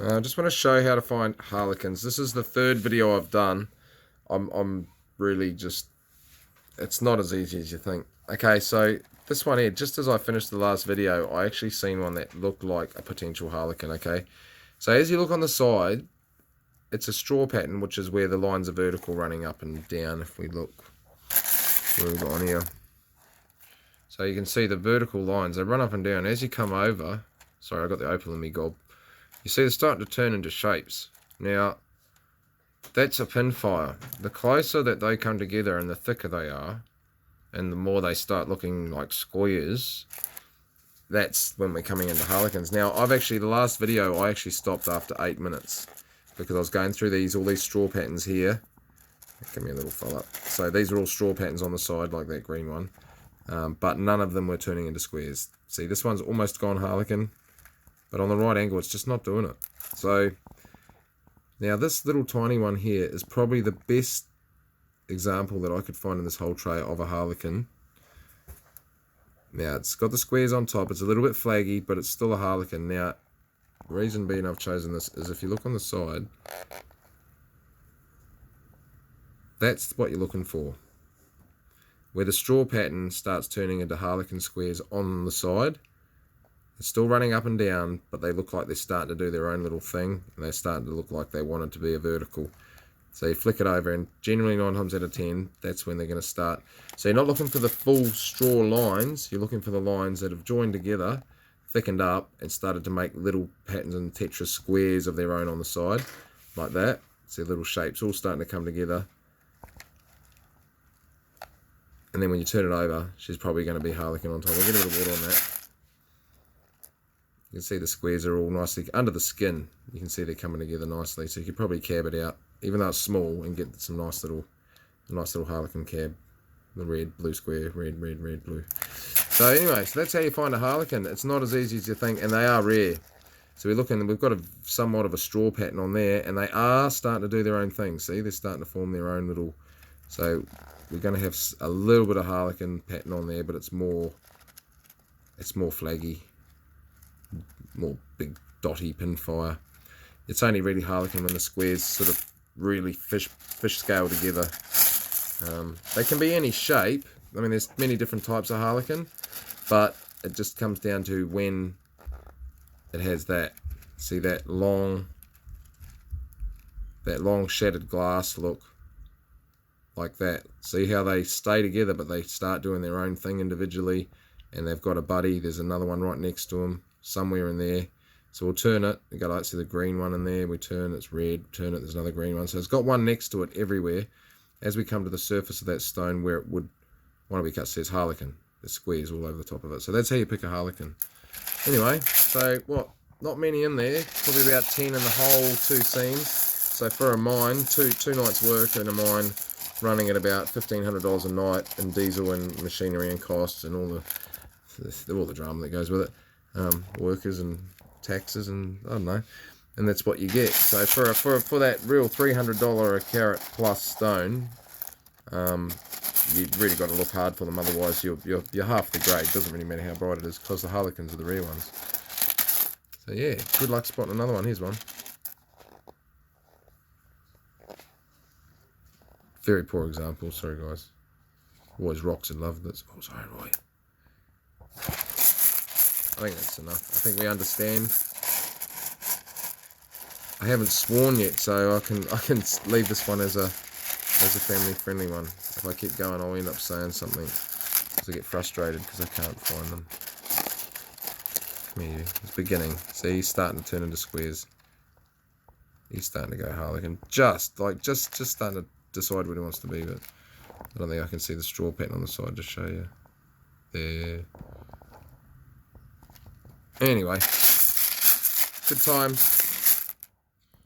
I just want to show how to find harlequins. This is the third video I've done. I'm really just, it's not as easy as you think. Okay, so this one here, just as I finished the last video, I actually seen one that looked like a potential harlequin, okay? So as you look on the side, it's a straw pattern, which is where the lines are vertical running up and down. If we look, where we've got on here. So you can see the vertical lines, they run up and down. As you come over, sorry, I got the opal in me gob. You see they're starting to turn into shapes. Now, that's a pinfire. The closer that they come together and the thicker they are, and the more they start looking like squares, that's when we're coming into harlequins. Now, the last video, I actually stopped after 8 minutes because I was going through all these straw patterns here. Give me a little fill up. So these are all straw patterns on the side, like that green one. But none of them were turning into squares. See, this one's almost gone harlequin. But on the right angle, it's just not doing it. So, now this little tiny one here is probably the best example that I could find in this whole tray of a harlequin. Now, it's got the squares on top. It's a little bit flaggy, but it's still a harlequin. Now, the reason being I've chosen this is if you look on the side, that's what you're looking for. Where the straw pattern starts turning into harlequin squares on the side. It's still running up and down, but they look like they're starting to do their own little thing, and they're starting to look like they want it to be a vertical. So you flick it over, and generally 9 times out of 10, that's when they're going to start. So you're not looking for the full straw lines, you're looking for the lines that have joined together, thickened up, and started to make little patterns and Tetris squares of their own on the side, like that. See little shapes all starting to come together. And then when you turn it over, she's probably going to be harlequin on top. We'll get a bit of water on that. You can see the squares are all nicely under the skin. You can see they're coming together nicely. So you could probably cab it out, even though it's small, and get some nice little harlequin cab. The red, blue square, red, red, red, blue. So anyway, so that's how you find a harlequin. It's not as easy as you think, and they are rare. So we're looking, we've got somewhat of a straw pattern on there, and they are starting to do their own thing. See, they're starting to form their own little. So we're going to have a little bit of harlequin pattern on there, but it's more flaggy. More big dotty pinfire. It's only really harlequin when the squares sort of really fish scale together. They can be any shape. I mean, there's many different types of harlequin, but it just comes down to when it has that. See that long shattered glass look, like that. See how they stay together, but they start doing their own thing individually, and they've got a buddy. There's another one right next to them. Somewhere in there. So we'll turn it. We got like see the green one in there. We turn, it's red. Turn it, there's another green one. So it's got one next to it everywhere. As we come to the surface of that stone where it would want to be cut, says harlequin. There's squares all over the top of it. So that's how you pick a harlequin. Anyway, so what? Not many in there. Probably about 10 in the whole 2 seams. So for a mine, two nights work in a mine, running at about $1,500 a night in diesel and machinery and costs and all the drama that goes with it. Workers and taxes and I don't know, and that's what you get. So for that real $300 a carat plus stone, you've really got to look hard for them. Otherwise, you're half the grade. Doesn't really matter how bright it is because the harlequins are the rare ones. So yeah, good luck spotting another one. Here's one. Very poor example. Sorry guys. Always rocks in love. That's oh sorry Roy. I think that's enough. I think we understand. I haven't sworn yet, so I can leave this one as a family friendly one. If I keep going, I'll end up saying something because I get frustrated because I can't find them. Maybe it's beginning. See, he's starting to turn into squares. He's starting to go harlequin. Just starting to decide what he wants to be, but I don't think I can see the straw pattern on the side to show you. There. Anyway, good times.